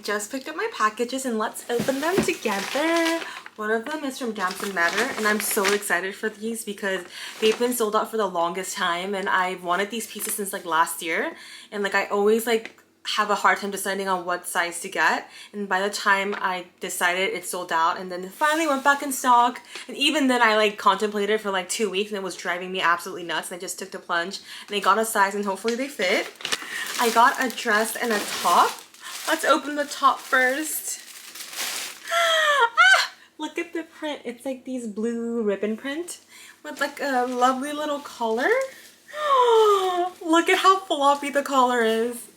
just picked up my packages and let's open them together. One of them is from Damson Madder, and I'm so excited for these because they've been sold out for the longest time, and I've wanted these pieces since like last year, and like I always like have a hard time deciding on what size to get, and by the time I decided, it sold out, and then it finally went back in stock. And even then I like contemplated for like 2 weeks and it was driving me absolutely nuts, and I just took the plunge and I got a size and hopefully they fit. I got a dress and a top. Let's open the top first. Look at the print. It's like these blue ribbon print with like a lovely little collar. Look at how floppy the collar is.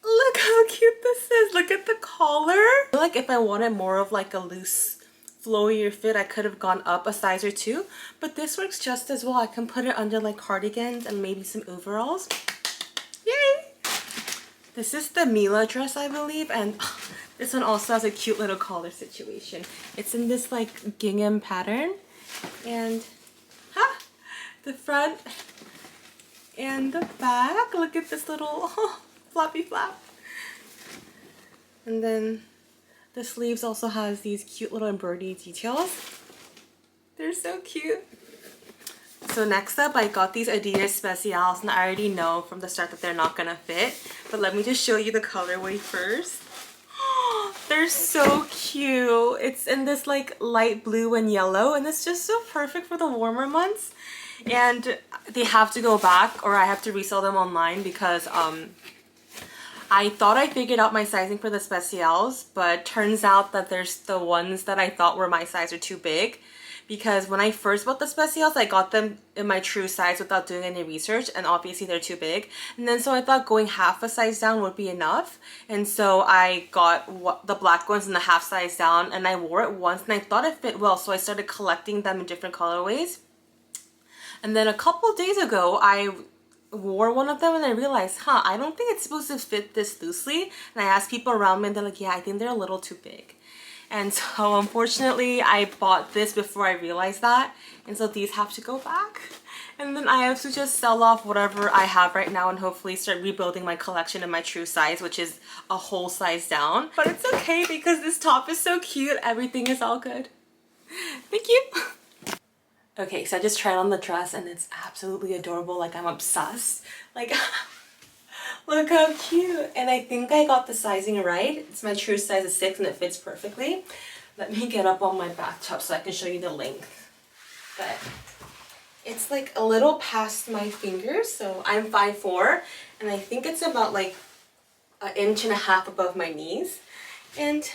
Look how cute this is. Look at the collar. I feel like if I wanted more of like a loose, flowier fit, I could have gone up a size or two, but this works just as well. I can put it under like cardigans and maybe some overalls. Yay! This is the Mila dress, I believe, and this one also has a cute little collar situation. It's in this like gingham pattern, and the front and the back. Look at this little floppy flap. And then the sleeves also has these cute little embroidery details. They're so cute. So next up, I got these Adidas Specials, and I already know from the start that they're not gonna fit. But let me just show you the colorway first. They're so cute. It's in this like light blue and yellow, and it's just so perfect for the warmer months. And they have to go back, or I have to resell them online because I thought I figured out my sizing for the Specials, but turns out that there's the ones that I thought were my size are too big. Because when I first bought the Specials, I got them in my true size without doing any research, and obviously they're too big. And then so I thought going half a size down would be enough, and so I got the black ones in the half size down, and I wore it once and I thought it fit well, so I started collecting them in different colorways. And then a couple of days ago, I wore one of them and I realized, I don't think it's supposed to fit this loosely. And I asked people around me and they're like, yeah, I think they're a little too big. And so unfortunately, I bought this before I realized that. And so these have to go back. And then I have to just sell off whatever I have right now and hopefully start rebuilding my collection in my true size, which is a whole size down. But it's okay because this top is so cute. Everything is all good. Thank you. Okay, so I just tried on the dress and it's absolutely adorable. Like, I'm obsessed. Like, look how cute. And I think I got the sizing right. It's my true size of 6 and it fits perfectly. Let me get up on my bathtub so I can show you the length. But it's like a little past my fingers. So I'm 5'4", and I think it's about like 1.5 inches above my knees. And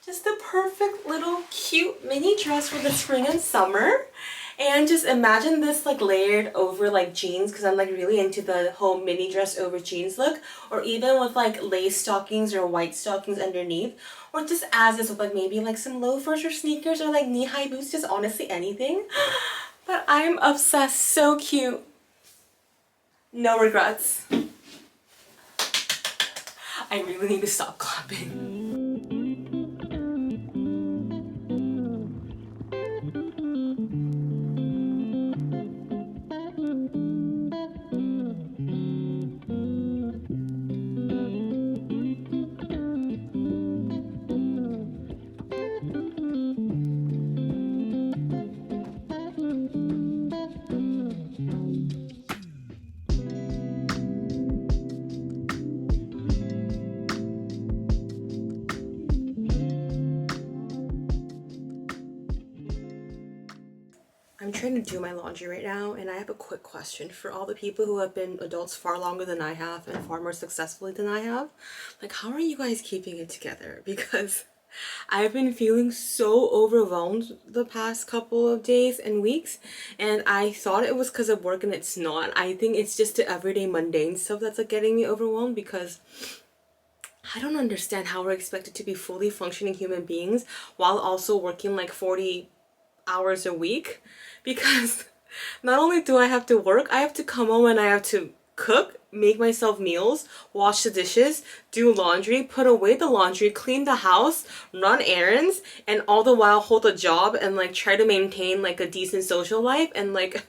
just a perfect little cute mini dress for the spring and summer. And just imagine this like layered over like jeans, because I'm like really into the whole mini dress over jeans look, or even with like lace stockings or white stockings underneath, or just as is with like maybe like some loafers or sneakers or like knee-high boots, just honestly anything. But I'm obsessed. So cute. No regrets. I really need to stop clapping. I'm trying to do my laundry right now, and I have a quick question for all the people who have been adults far longer than I have and far more successfully than I have. Like, how are you guys keeping it together? Because I've been feeling so overwhelmed the past couple of days and weeks, and I thought it was because of work, and it's not. I think it's just the everyday mundane stuff that's like getting me overwhelmed, because I don't understand how we're expected to be fully functioning human beings while also working like 40 hours a week, because not only do I have to work, I have to come home and I have to cook, make myself meals, wash the dishes, do laundry, put away the laundry, clean the house, run errands, and all the while hold a job and like try to maintain like a decent social life and like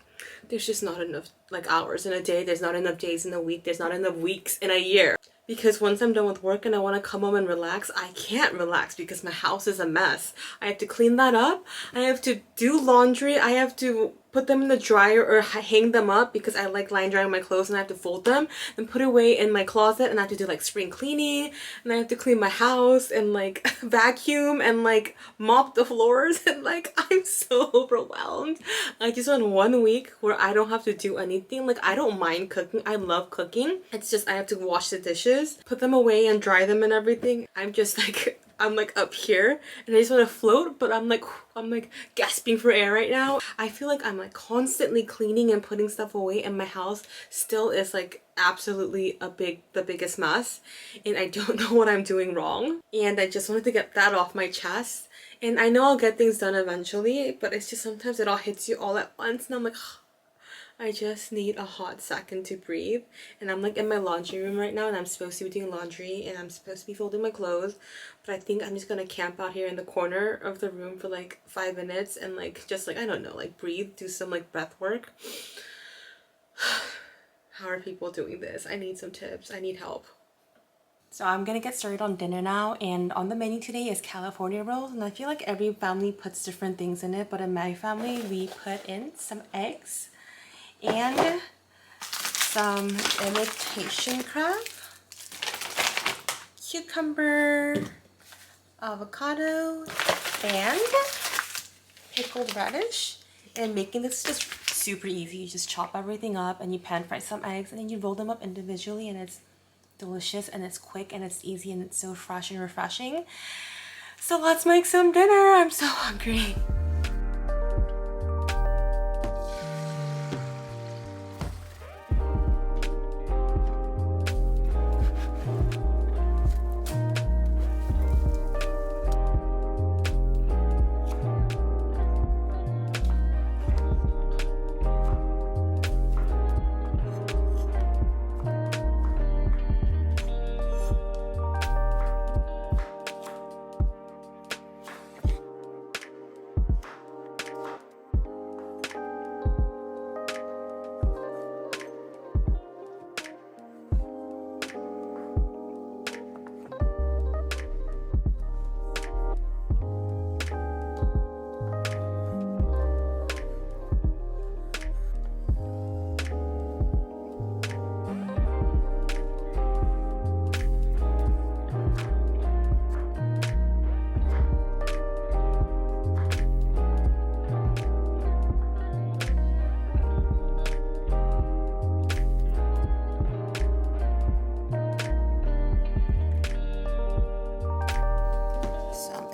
there's just not enough like hours in a day. There's not enough days in a week. There's not enough weeks in a year. Because once I'm done with work and I want to come home and relax, I can't relax because my house is a mess. I have to clean that up. I have to do laundry. I have to put them in the dryer or hang them up because I like line drying my clothes, and I have to fold them and put it away in my closet, and I have to do like spring cleaning, and I have to clean my house and like vacuum and like mop the floors, and like I'm so overwhelmed. I just want 1 week where I don't have to do anything. Like I don't mind cooking. I love cooking. It's just I have to wash the dishes, put them away and dry them and everything. I'm just like I'm like up here and I just want to float, but I'm like gasping for air right now. I feel like I'm like constantly cleaning and putting stuff away, and my house still is like absolutely the biggest mess, and I don't know what I'm doing wrong, and I just wanted to get that off my chest. And I know I'll get things done eventually, but it's just sometimes it all hits you all at once, and I'm like I just need a hot second to breathe. And I'm like in my laundry room right now, and I'm supposed to be doing laundry and I'm supposed to be folding my clothes, but I think I'm just gonna camp out here in the corner of the room for like 5 minutes and like just like I don't know, like breathe, do some like breath work. How are people doing this? I need some tips. I need help. So I'm gonna get started on dinner now, and on the menu today is California rolls, and I feel like every family puts different things in it, but in my family we put in some eggs and some imitation crab, cucumber, avocado, and pickled radish. And making this is just super easy. You just chop everything up and you pan fry some eggs, and then you roll them up individually, and it's delicious and it's quick and it's easy and it's so fresh and refreshing. So let's make some dinner. I'm so hungry.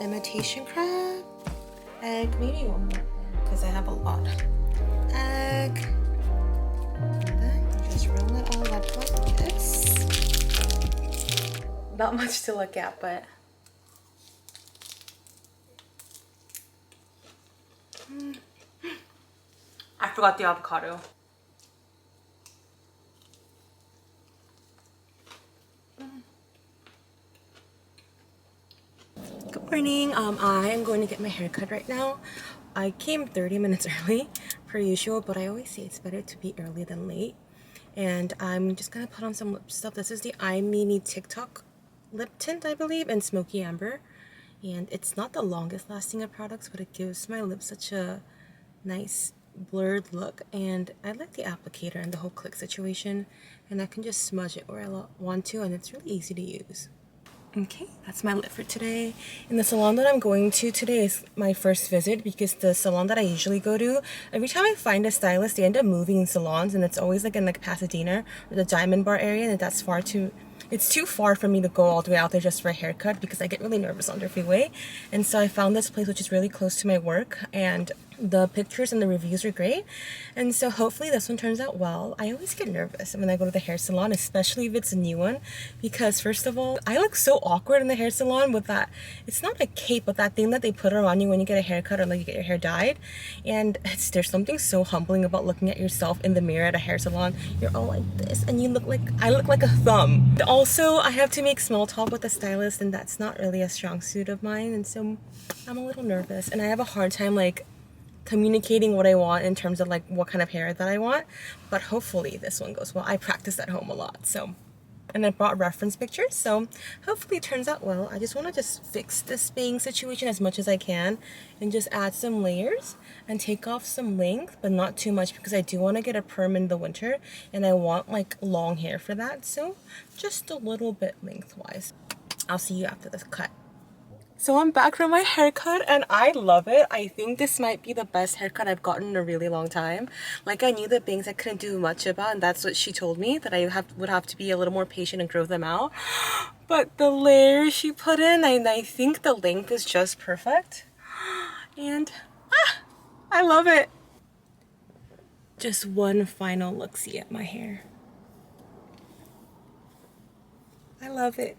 Imitation crab, egg, maybe one more because I have a lot. Egg, and then just roll it all up like this. Not much to look at, but I forgot the avocado. Good morning. I am going to get my hair cut right now. I came 30 minutes early per usual, but I always say it's better to be early than late. And I'm just gonna put on some lip stuff. This is the iMimi TikTok lip tint, I believe, and Smoky Amber. And it's not the longest lasting of products, but it gives my lips such a nice blurred look. And I like the applicator and the whole click situation. And I can just smudge it where I want to, and it's really easy to use. Okay, that's my lip for today. And the salon that I'm going to today is my first visit, because the salon that I usually go to, every time I find a stylist, they end up moving salons, and it's always like in like Pasadena or the Diamond Bar area, and that's it's too far for me to go all the way out there just for a haircut because I get really nervous on the freeway. And so I found this place which is really close to my work, and the pictures and the reviews are great, and so hopefully this one turns out well. I always get nervous when I go to the hair salon, especially if it's a new one, because first of all, I look so awkward in the hair salon with that, it's not a cape, but that thing that they put around you when you get a haircut or like you get your hair dyed. And there's something so humbling about looking at yourself in the mirror at a hair salon. You're all like this and you look like, I look like a thumb. Also, I have to make small talk with the stylist, and that's not really a strong suit of mine, and so I'm a little nervous, and I have a hard time like communicating what I want in terms of like what kind of hair that I want. But hopefully this one goes well. I practice at home a lot, so. And I brought reference pictures, so hopefully it turns out well. I just want to just fix this bang situation as much as I can and just add some layers and take off some length, but not too much because I do want to get a perm in the winter and I want like long hair for that, so just a little bit lengthwise. I'll see you after this cut. So I'm back from my haircut and I love it. I think this might be the best haircut I've gotten in a really long time. Like, I knew the bangs I couldn't do much about, and that's what she told me, that I would have to be a little more patient and grow them out. But the layers she put in, I think the length is just perfect. And I love it. Just one final look-see at my hair. I love it.